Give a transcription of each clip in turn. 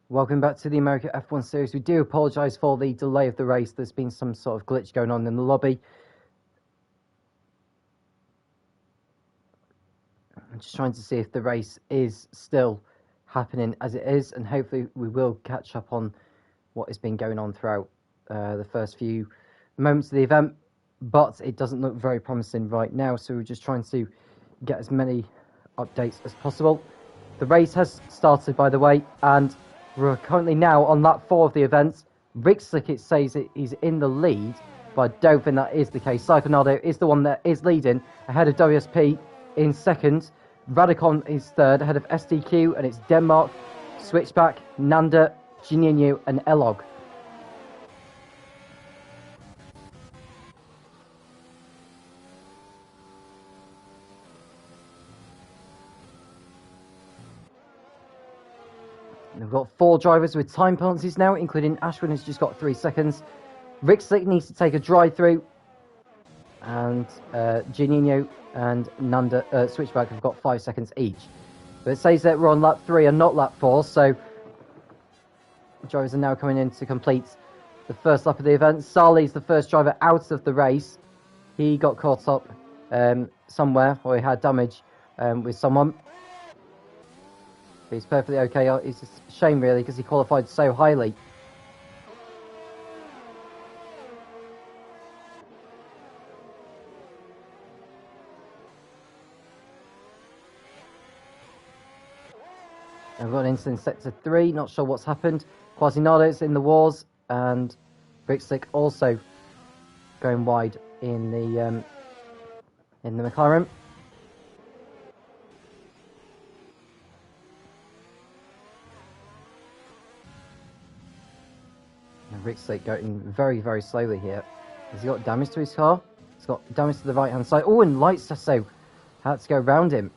Welcome back to the America F1 series. We do apologise for the delay of the race. There's been some sort of glitch going on in the lobby. I'm just trying to see if the race is still happening as it is, and hopefully we will catch up on what has been going on throughout the first few moments of the event, but it doesn't look very promising right now, so we're just trying to get as many updates as possible. The race has started, by the way, and we're currently now on lap 4 of the event. Rick Slickett says that he's in the lead, but I don't think that is the case. Psychonado is the one that is leading, ahead of WSP in second. Radicon is third, ahead of SDQ, and it's Denmark, Switchback, Nanda, Jininyu, and Elog. We've got 4 drivers with time penalties now, including Ashwin, who's just got 3 seconds. Rick Slick needs to take a drive-through, and Jininho and Nanda Switchback have got 5 seconds each. But it says that we're on lap 3 and not lap 4, so drivers are now coming in to complete the first lap of the event. Sarli's the first driver out of the race. He got caught up somewhere, or he had damage with someone. He's perfectly okay. It's a shame, really, because he qualified so highly. And we've got an incident in sector 3. Not sure what's happened. Quasinado's in the wars, and Brickslick also going wide in the McLaren. Rick Slick going very, very slowly here. Has he got damage to his car? He's got damage to the right-hand side. Oh, and lights just so had to go around him.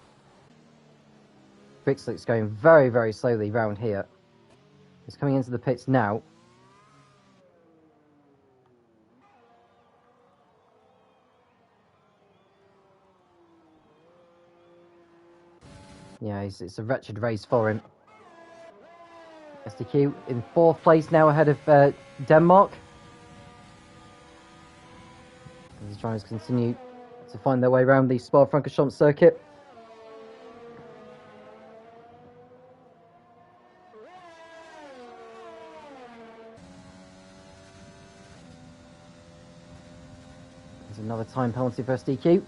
Rick Slick's going very, very slowly round here. He's coming into the pits now. Yeah, it's a wretched race for him. SDQ in 4th place now, ahead of Denmark. As the drivers continue to find their way around the Spa-Francorchamps circuit. There's another time penalty for SDQ.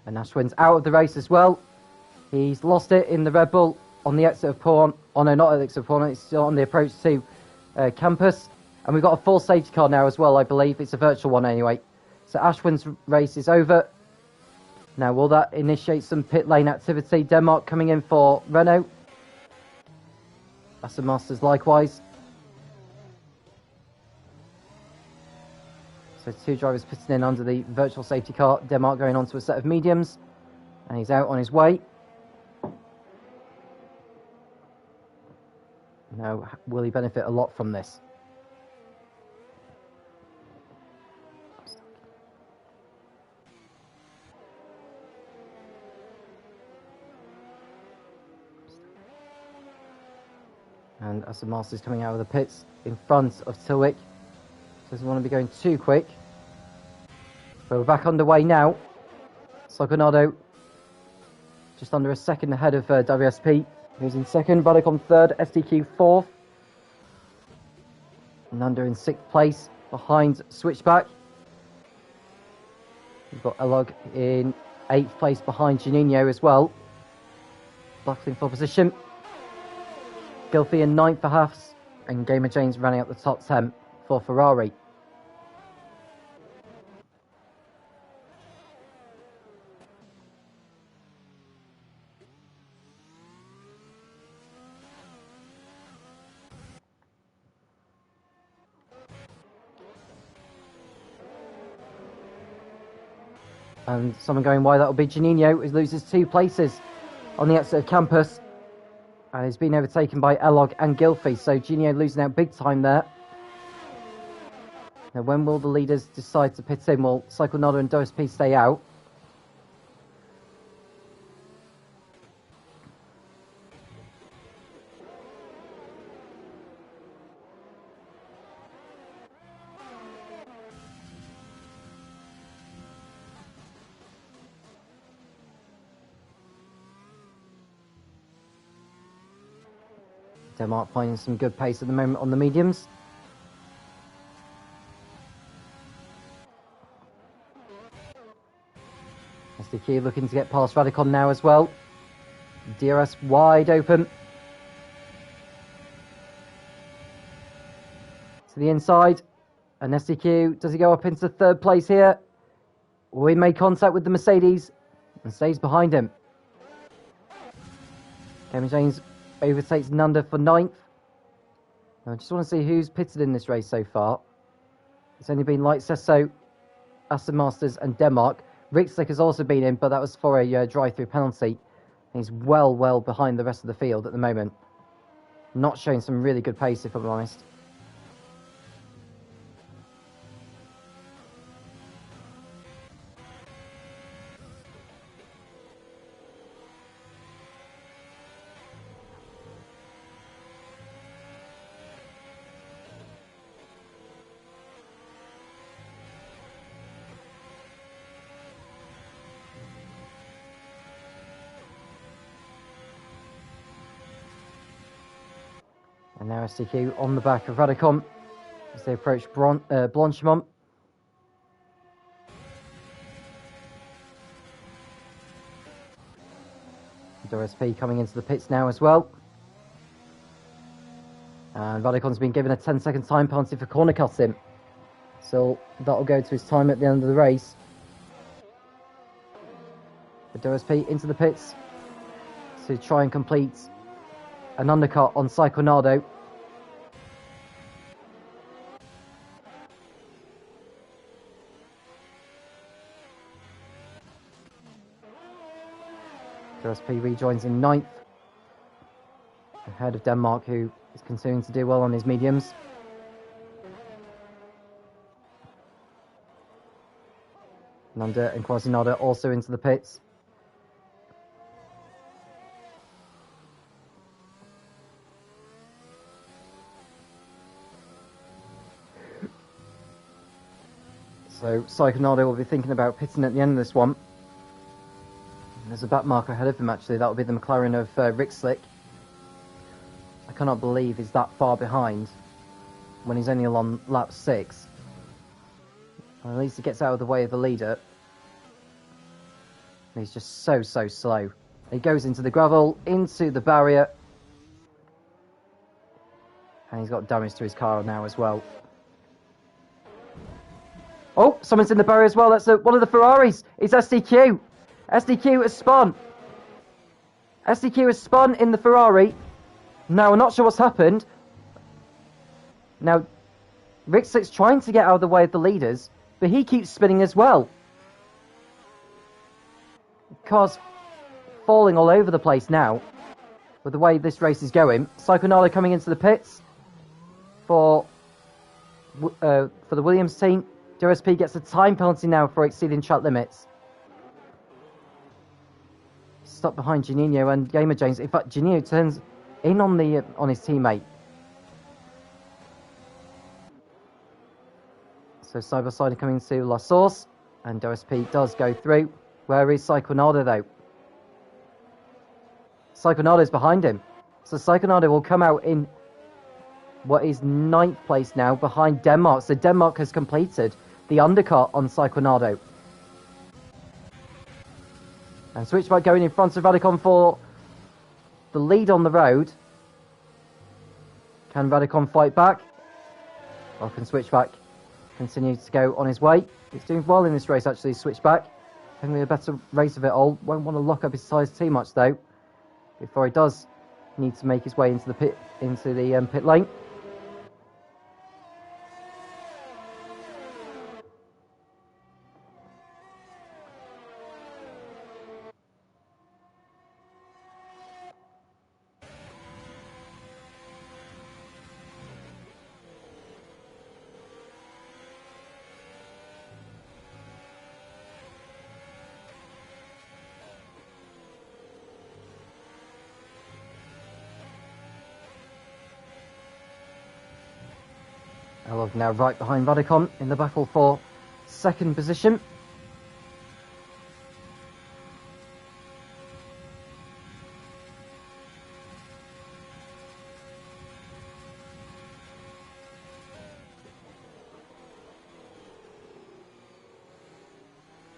And Ashwin's out of the race as well. He's lost it in the Red Bull on the exit of Porn. Oh no, not at the exit of Porn, it's still on the approach to campus. And we've got a full safety car now as well, I believe. It's a virtual one anyway. So Ashwin's race is over. Now, will that initiate some pit lane activity? Denmark coming in for Renault. Aston Masters likewise. So 2 drivers pitting in under the virtual safety car. Denmark going on to a set of mediums. And he's out on his way. Now, will he benefit a lot from this? And Aston Masters coming out of the pits in front of Tilwick. Doesn't want to be going too quick. But we're back underway now. Soconado just under a second ahead of WSP, who's in second. Radicon third, SDQ fourth. Nanda in 6th place behind Switchback. We've got Elog in 8th place behind Juninho as well. Buckling for position. Gilfie in 9th for Haas, and Gamer James running up the top 10 for Ferrari. And someone going wide, that'll be Juninho, who loses 2 places on the exit of campus. And he's been overtaken by Elog and Gilfie, so Juninho losing out big time there. Now, when will the leaders decide to pit in? Will Psychonauta and DOSP stay out? Denmark finding some good pace at the moment on the mediums. SDQ looking to get past Radicon now as well. DRS wide open. To the inside. And SDQ, does he go up into third place here? Will he make contact with the Mercedes? And stays behind him. Kevin James overtakes Nunda for 9th. I just want to see who's pitted in this race so far. It's only been Light Sesso, Aston Masters and Denmark. Rick Slick has also been in, but that was for a drive-through penalty. And he's well behind the rest of the field at the moment. Not showing some really good pace, if I'm honest. And now SDQ on the back of Radicon as they approach Blanchimont. Doris P coming into the pits now as well. And Radicon's been given a 10-second time penalty for corner cutting. So that'll go to his time at the end of the race. But Doris P into the pits to try and complete an undercut on Psychonauta. DRSP rejoins in 9th, ahead of Denmark, who is continuing to do well on his mediums. Nunda and Quasinada also into the pits. So Psychonauta will be thinking about pitting at the end of this one. There's a back marker ahead of him, actually. That will be the McLaren of Rick Slick. I cannot believe he's that far behind when he's only on lap 6. Well, at least he gets out of the way of the leader. And he's just so slow. He goes into the gravel, into the barrier. And he's got damage to his car now as well. Oh, someone's in the barrier as well. That's one of the Ferraris. It's SDQ. SDQ has spun. SDQ has spun in the Ferrari. Now, I'm not sure what's happened. Now, Rick Slick's trying to get out of the way of the leaders, but he keeps spinning as well. The car's falling all over the place now with the way this race is going. Psychonauta coming into the pits for the Williams team. DRSP gets a time penalty now for exceeding track limits. Stuck behind Janino and Gamer James. In fact, Janino turns in on his teammate. So side by side coming to La Source, and DRSP does go through. Where is Psychonauta though? Psychonauta is behind him. So Psychonauta will come out in what is 9th place now, behind Denmark. So Denmark has completed the undercut on Psychonauta. And Switchback going in front of Radicon for the lead on the road. Can Radicon fight back? Or can Switchback continue to go on his way? He's doing well in this race, actually, Switchback. Having a better race of it all. Won't want to lock up his tyres too much, though, before he does need to make his way into the pit lane. Elog now right behind Radicon in the battle for second position.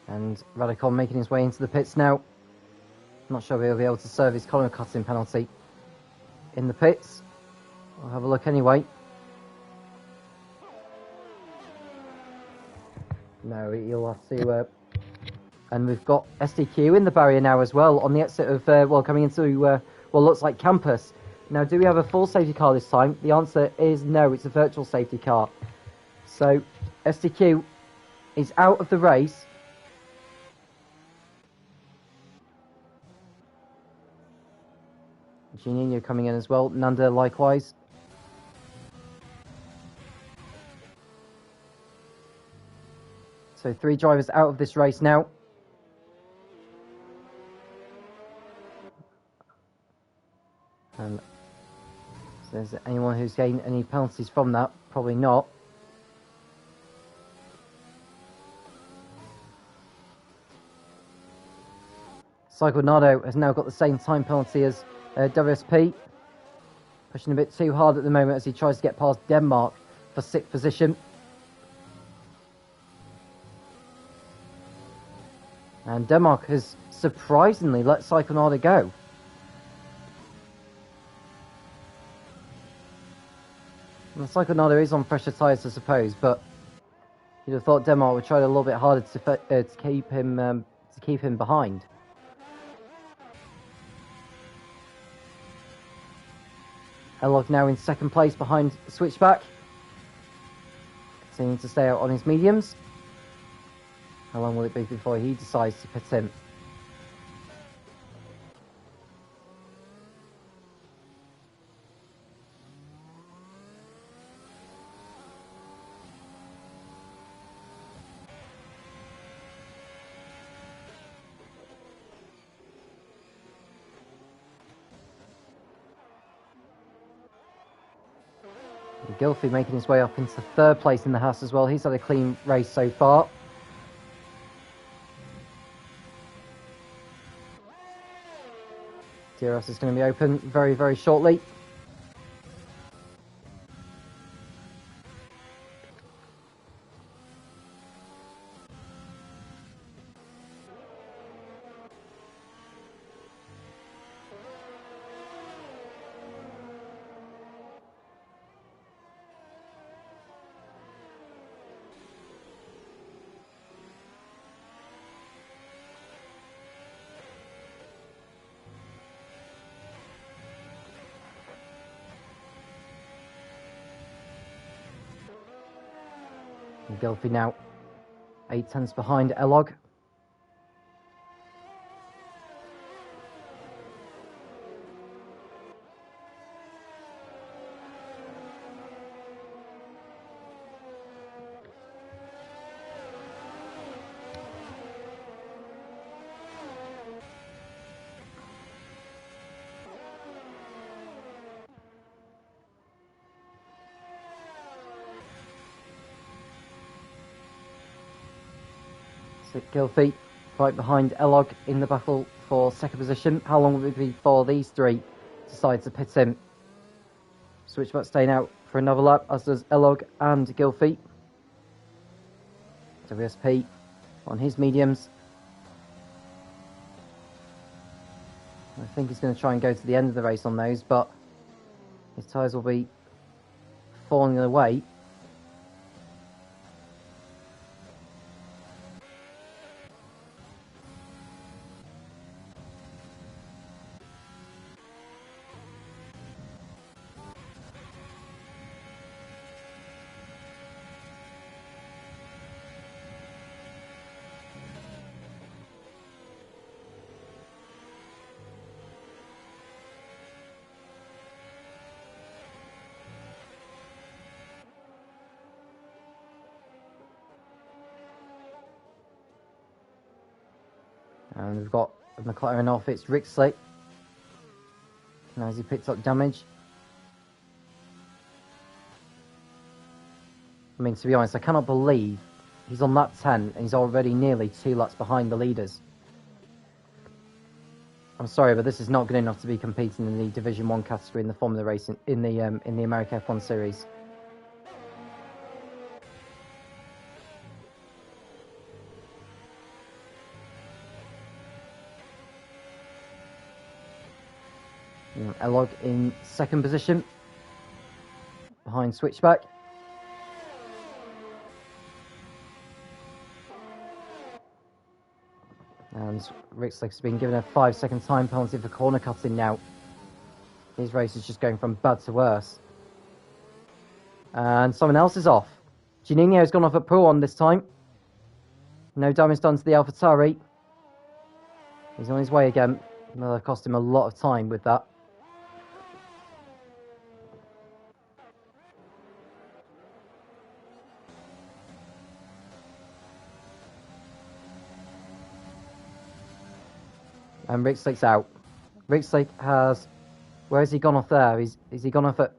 And Radicon making his way into the pits now. Not sure if he'll be able to serve his corner cutting penalty in the pits. We'll have a look anyway. No, he'll have to... and we've got SDQ in the barrier now as well on the exit of, coming into what looks like campus. Now, do we have a full safety car this time? The answer is no, it's a virtual safety car. So, SDQ is out of the race. Juninho coming in as well, Nanda likewise. So 3 drivers out of this race now. And so is there anyone who's gained any penalties from that? Probably not. Cyclonado has now got the same time penalty as WSP. Pushing a bit too hard at the moment as he tries to get past Denmark for 6th position. And Denmark has surprisingly let Cyclonado go. And Cyclonado is on fresher tyres, I suppose, but you'd have thought Denmark would try a little bit harder to keep him behind. Elog now in 2nd place behind Switchback. Continuing to stay out on his mediums. How long will it be before he decides to pit in? Gilfie making his way up into 3rd place in the house as well. He's had a clean race so far. DRS is going to be open very, very shortly. Gilfie now 8 tenths behind Elog. Gilfie right behind Elog in the battle for 2nd position. How long will it be before these 3 decide to pit in? Switchback staying out for another lap, as does Elog and Gilfie. WSP on his mediums. I think he's going to try and go to the end of the race on those, but his tyres will be falling away. And we've got a McLaren off, it's Rixley. Now as he picks up damage. I mean, to be honest, I cannot believe he's on lap 10 and he's already nearly 2 laps behind the leaders. I'm sorry, but this is not good enough to be competing in the Division 1 category in the Formula Racing in the America F1 Series. Elog in second position, behind Switchback. And Rixlick's been given a 5-second time penalty for corner cutting now. His race is just going from bad to worse. And someone else is off. Juninho's gone off at Pool on this time. No damage done to the AlphaTauri. He's on his way again. That'll cost him a lot of time with that. And Rixlick's out. Rixlick has... Where has he gone off there? Is he gone off at...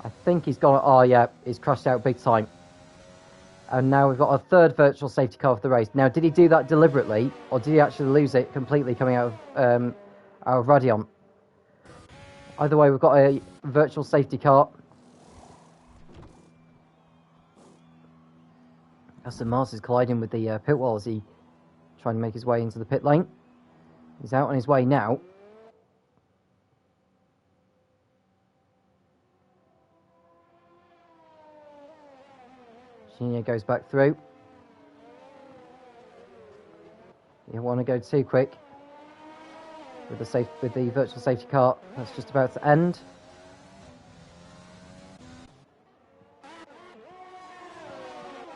I think he's gone... Oh, yeah. He's crashed out big time. And now we've got a third virtual safety car of the race. Now, did he do that deliberately? Or did he actually lose it completely coming out of Radion? Either way, we've got a virtual safety car. Aston Martin's colliding with the pit wall as he trying to make his way into the pit lane. He's out on his way now. Shinya goes back through. You don't want to go too quick with the virtual safety car. That's just about to end.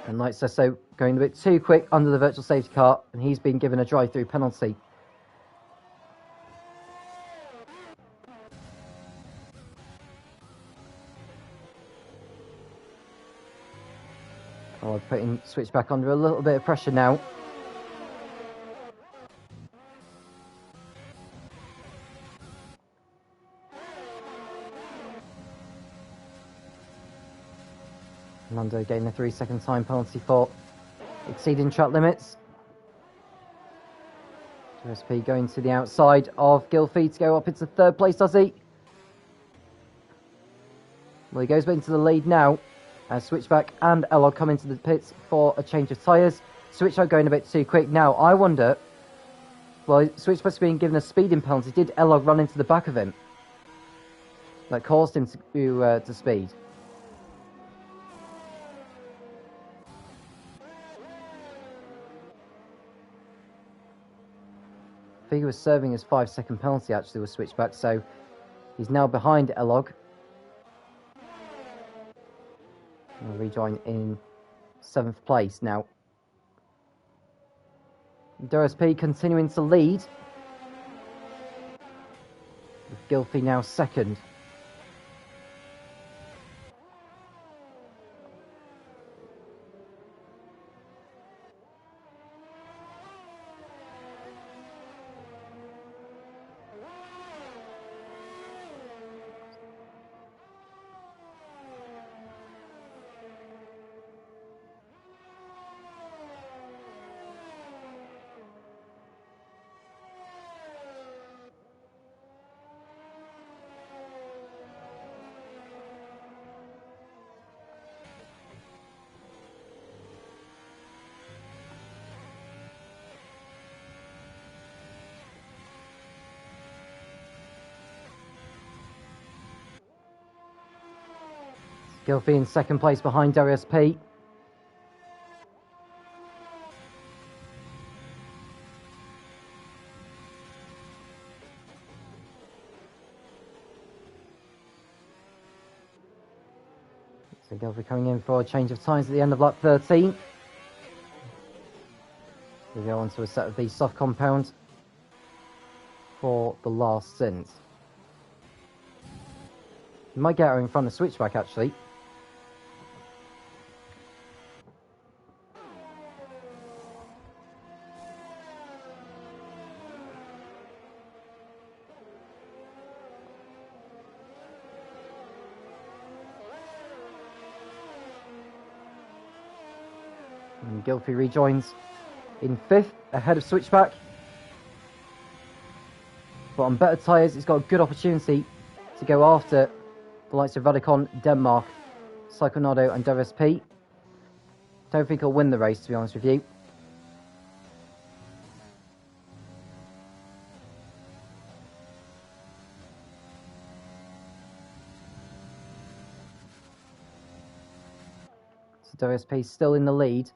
And Light says so, going a bit too quick under the virtual safety car, and he's been given a drive-through penalty. Oh, I'm putting Switchback under a little bit of pressure now. Lando getting a 3-second time penalty for exceeding track limits. SP going to the outside of Gilfie to go up into third place, does he? Well, he goes back into the lead now as Switchback and Elog come into the pits for a change of tyres. Switchback going a bit too quick. Now, I wonder, well, Switchback's being given a speeding penalty. Did Elog run into the back of him? That caused him to speed. I think he was serving his 5-second penalty actually with Switchback, so he's now behind Elog. He'll rejoin in 7th place now. DRSP continuing to lead, with Gilfie now second. Gilfie in second place behind DRSP. So Gilfie coming in for a change of tyres at the end of lap 13. We go on to a set of the soft compound for the last stint. You might get her in front of Switchback actually. And Gylfi rejoins in 5th, ahead of Switchback. But on better tyres, he's got a good opportunity to go after the likes of Radicon, Denmark, Psychonado and WSP. Don't think he'll win the race, to be honest with you. So WSP still in the lead.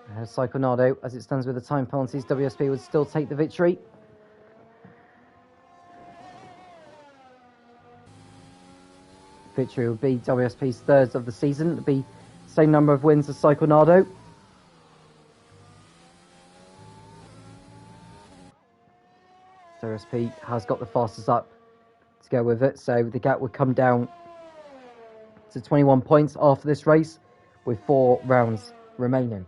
Ahead of Psychonado, as it stands with the time penalties, WSP would still take the victory. Victory would be WSP's 3rd of the season. It would be the same number of wins as Psychonado. WSP has got the fastest up to go with it, so the gap would come down to 21 points after this race, with 4 rounds remaining.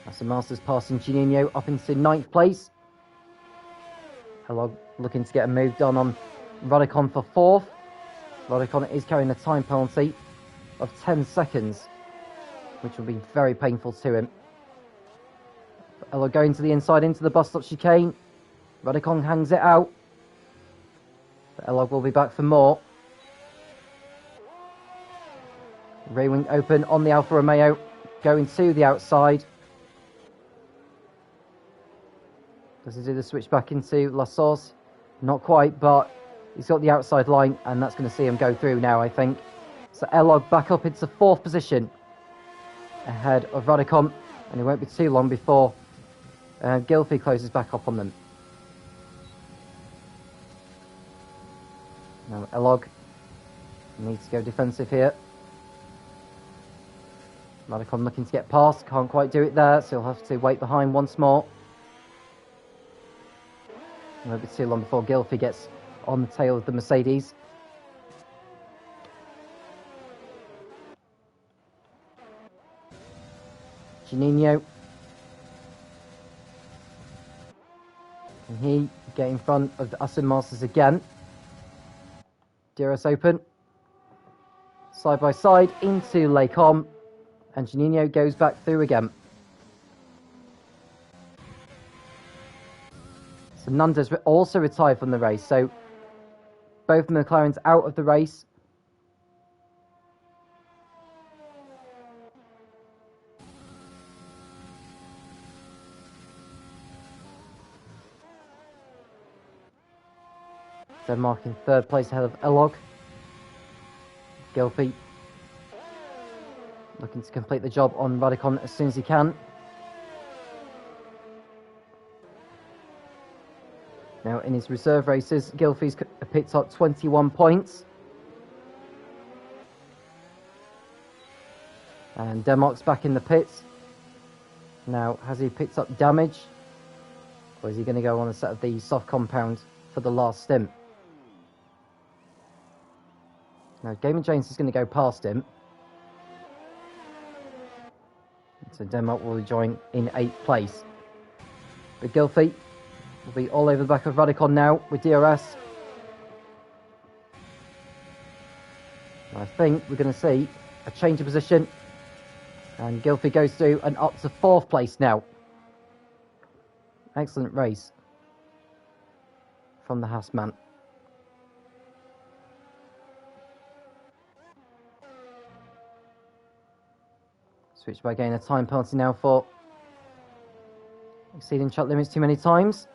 Aston Masters passing Juninho up into 9th place. Hello, looking to get a move done on Radicon for 4th. Radicon is carrying a time penalty of 10 seconds, which will be very painful to him. Hello going to the inside into the bus stop chicane. Radicon hangs it out. But Elog will be back for more. Rear-wing open on the Alfa Romeo, going to the outside. Does he do the switch back into La Sauce? Not quite, but he's got the outside line, and that's going to see him go through now, I think. So Elog back up into 4th position, ahead of Radicon, and it won't be too long before Gylfi closes back up on them. Now Elog needs to go defensive here. Radicon looking to get past, can't quite do it there, so he'll have to wait behind once more. It won't be too long before Gylfi gets on the tail of the Mercedes. Juninho. And he get in front of the Aston Masters again. DRS open. Side by side into Lacom. And Juninho goes back through again. So Nanda's also retired from the race. So both McLarens out of the race. Denmark in 3rd place ahead of Elog. Gylfi looking to complete the job on Radicon as soon as he can. Now in his reserve races, Gylfi's picked up 21 points. And Denmark's back in the pits. Now, has he picked up damage? Or is he going to go on a set of the soft compound for the last stint? Now, Gaiman James is going to go past him. So Denmark will join in 8th place. But Gylfi will be all over the back of Radicon now with DRS. I think we're going to see a change of position. And Gylfi goes through and up to 4th place now. Excellent race from the Haasman. Switch by getting a time penalty now for exceeding track limits too many times.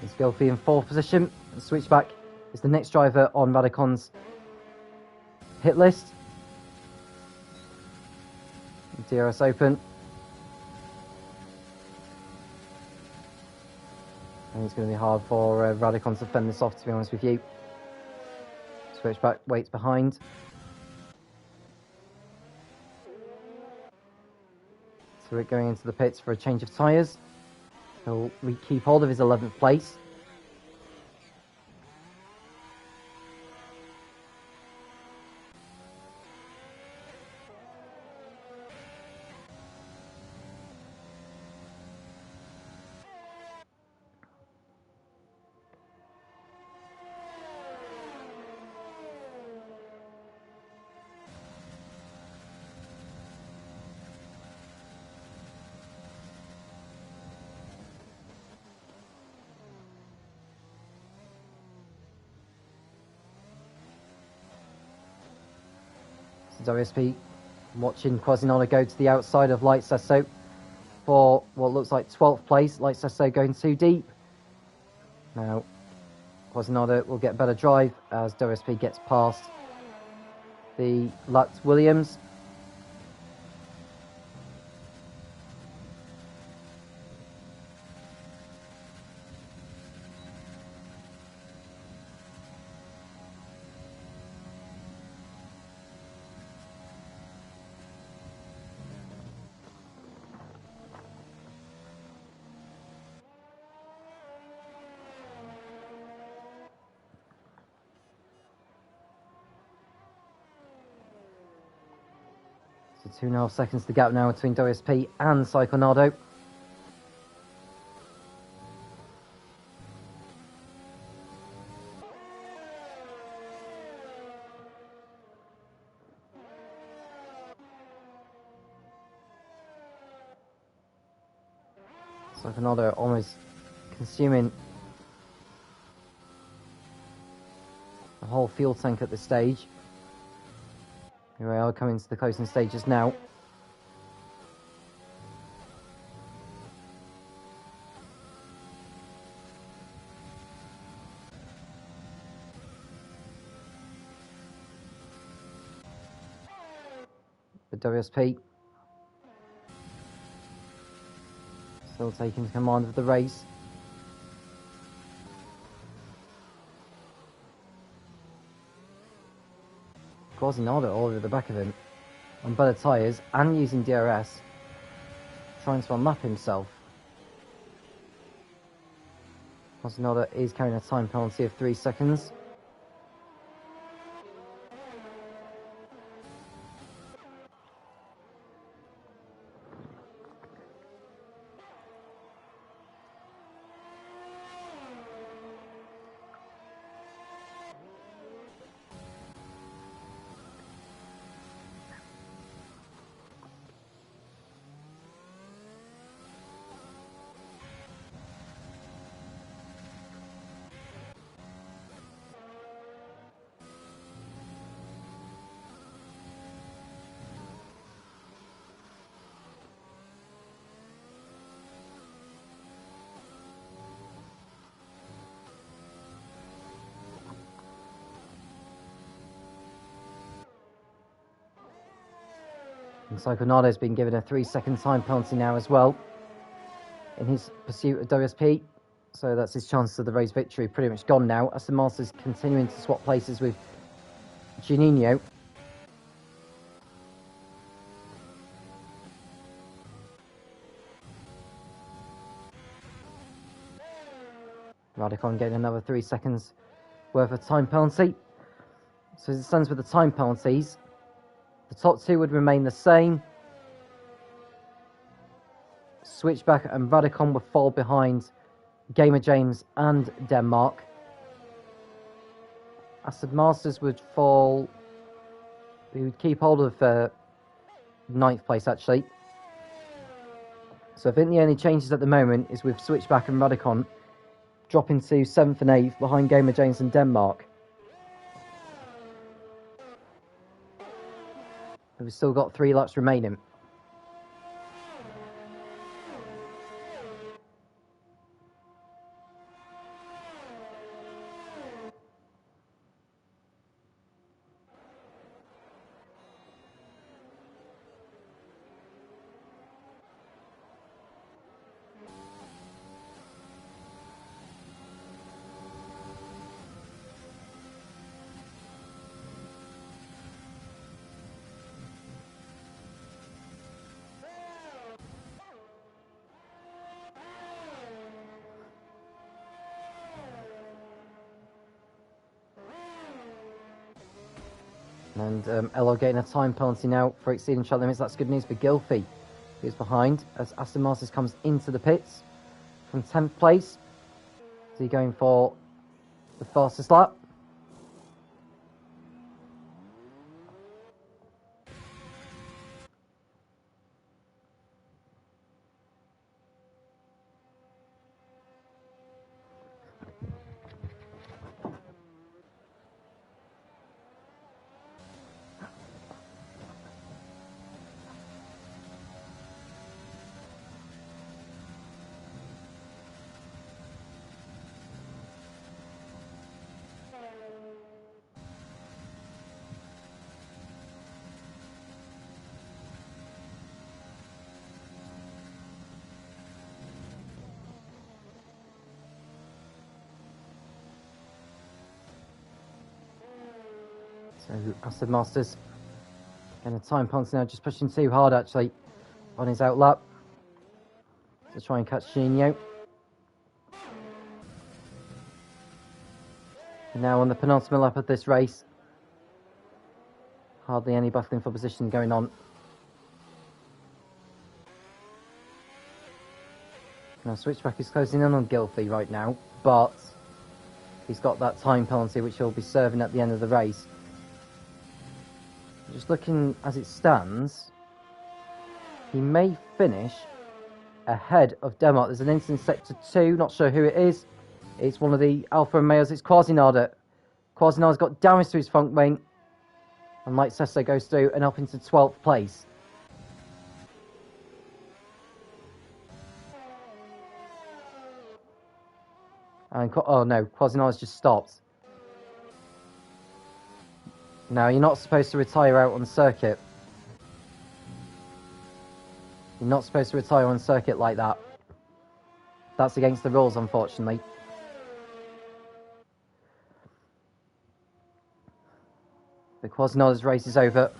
It's Gilfie in 4th position. And Switchback is the next driver on Radicon's hit list. DRS open. And it's going to be hard for Radicon to fend this off, to be honest with you. Switchback waits behind. So we're going into the pits for a change of tyres. He'll keep hold of his 11th place. WSP watching Quasimodo go to the outside of Light Sesso for what looks like 12th place. Light Sesso going too deep. Now Quasimodo will get better drive as WSP gets past the Lutz Williams. So 2.5 seconds the gap now between WSP and Psychonado. Psychonado almost consuming the whole fuel tank at this stage. Here we are coming to the closing stages now. The WSP still taking command of the race. Quasimodo all over the back of him on better tyres and using DRS, trying to unlap himself. Quasimodo is carrying a time penalty of 3 seconds. And Psychonado has been given a 3-second time penalty now as well in his pursuit of WSP. So that's his chance of the race victory pretty much gone now. Aston Martin's continuing to swap places with Juninho. Radicon getting another 3 seconds worth of time penalty. So as it stands with the time penalties, the top two would remain the same. Switchback and Radicon would fall behind Gamer James and Denmark. Aston Masters would fall. We would keep hold of 9th place actually. So I think the only changes at the moment is with Switchback and Radicon dropping to 7th and 8th behind Gamer James and Denmark. We've still got 3 laps remaining. And Elo getting a time penalty now for exceeding track limits. That's good news for Gylfi, who's behind as Aston Martin comes into the pits from 10th place. Is he going for the fastest lap? So Aston Masters getting a time penalty now, just pushing too hard actually on his out lap to try and catch Gino. And now on the penultimate lap of this race, hardly any battling for position going on. Now Switchback is closing in on Gylfi right now, but he's got that time penalty which he'll be serving at the end of the race. Just looking as it stands, he may finish ahead of Denmark. There's an incident in Sector 2, not sure who it is. It's one of the Alfa Romeos, it's Quasinada. Quasinada's got damage to his front wing, and Light Sesto goes through and up into 12th place. And, oh no, Quasinada's just stopped. Now, you're not supposed to retire out on circuit. You're not supposed to retire on circuit like that. That's against the rules, unfortunately. The Quasinada's race is over.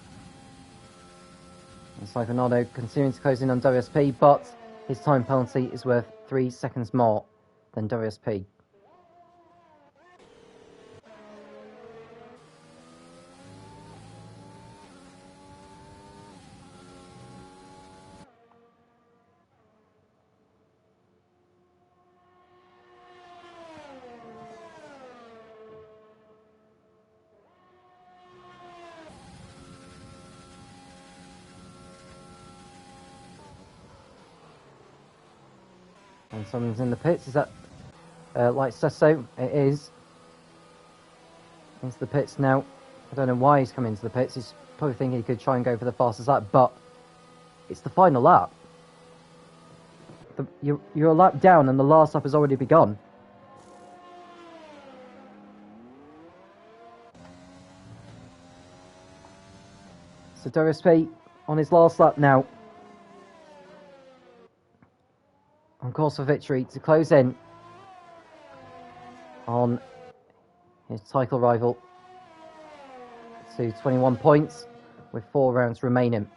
And Cyclonado continuing to close in on WSP, but his time penalty is worth 3 seconds more than WSP. And someone's in the pits. Is that Light Sesto? It is. Into the pits now. I don't know why he's come into the pits. He's probably thinking he could try and go for the fastest lap, but it's the final lap. You're a lap down and the last lap has already begun. So WSP on his last lap now. On course for victory to close in on his title rival to 21 points with 4 rounds remaining.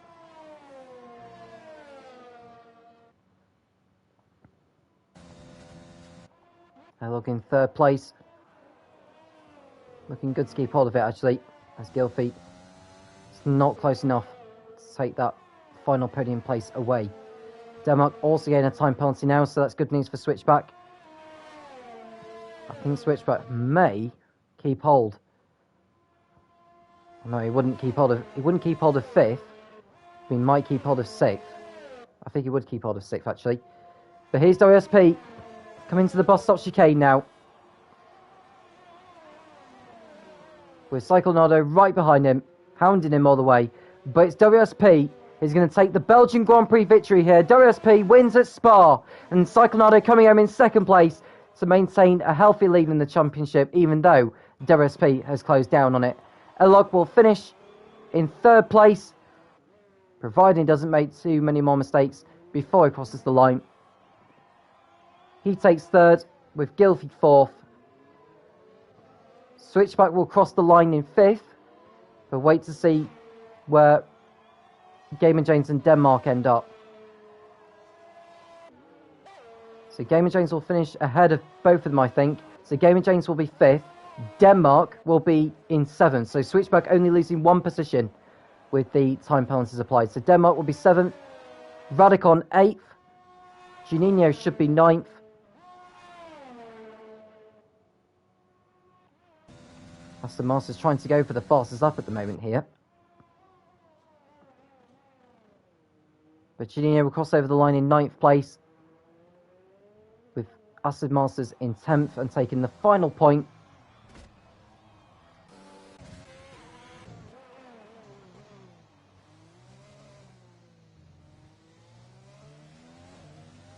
They look in 3rd place. Looking good to keep hold of it actually, as Gylfi is not close enough to take that final podium place away. Denmark also getting a time penalty now, so that's good news for Switchback. I think Switchback may keep hold. No, he wouldn't keep hold of 5th. He might keep hold of 6th. I think he would keep hold of 6th actually. But here's WSP coming to the bus stop chicane now, with Cyclonado right behind him, hounding him all the way. But it's WSP. He's going to take the Belgian Grand Prix victory here. WSP wins at Spa, and Cyclonado coming home in 2nd place to maintain a healthy lead in the championship, even though WSP has closed down on it. Elog will finish in 3rd place, providing he doesn't make too many more mistakes before he crosses the line. He takes 3rd, with Gylfi 4th. Switchback will cross the line in 5th, but wait to see where Game and James and Denmark end up. So Game and James will finish ahead of both of them, I think. So Game and James will be 5th, Denmark will be in 7th. So Switchback only losing 1 position with the time penalties applied. So Denmark will be 7th. Radicon 8th. Juninho should be 9th. Aston Martin's trying to go for the fastest up at the moment here. But Juninho will cross over the line in 9th place, with Aston Martin in 10th and taking the final point.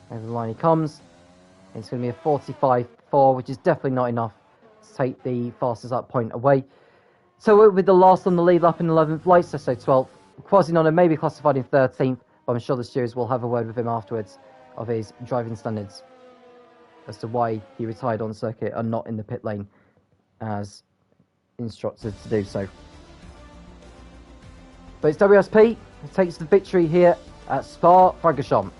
Over the line he comes. It's going to be a 45.4, which is definitely not enough to take the fastest up point away. So with the last on the lead lap in 11th, Leicester, so 12th. Quasimodo may be classified in 13th, but I'm sure the stewards will have a word with him afterwards of his driving standards as to why he retired on circuit and not in the pit lane as instructed to do so. But it's WSP who takes the victory here at Spa-Francorchamps.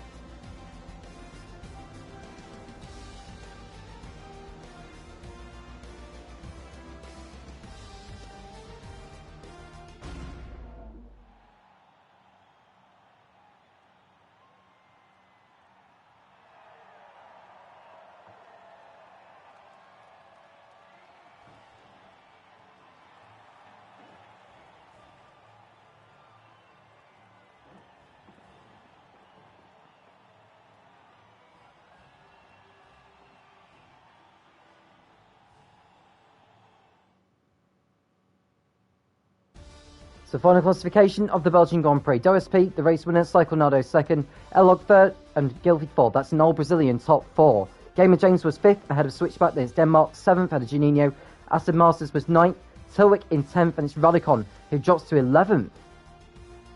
So final classification of the Belgian Grand Prix. WSP, the race winner, Cyclonado 2nd, Elog 3rd, and Gilfie 4th. That's an all Brazilian top 4. Gamer James was 5th, ahead of Switchback, then it's Denmark, 7th, ahead of Juninho. Aston Masters was 9th, Tilwick in 10th, and it's Radicon, who drops to 11th,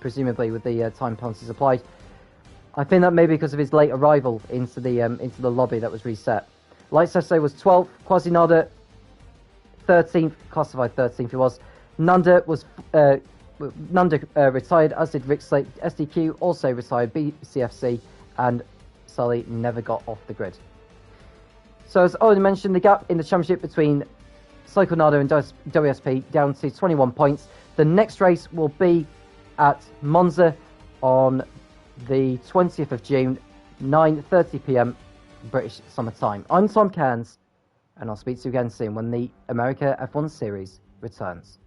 presumably with the time penalties applied. I think that may be because of his late arrival into the lobby that was reset. Leicester was 12th, Quasinada 13th, classified 13th he was. Nanda was... Nanda retired, as did Rick Slate. SDQ also retired, BCFC, and Sully never got off the grid. So as already mentioned, the gap in the championship between Cyclonado and WSP down to 21 points. The next race will be at Monza on the 20th of June, 9:30 p.m. British Summer Time. I'm Tom Cairns, and I'll speak to you again soon when the America F1 Series returns.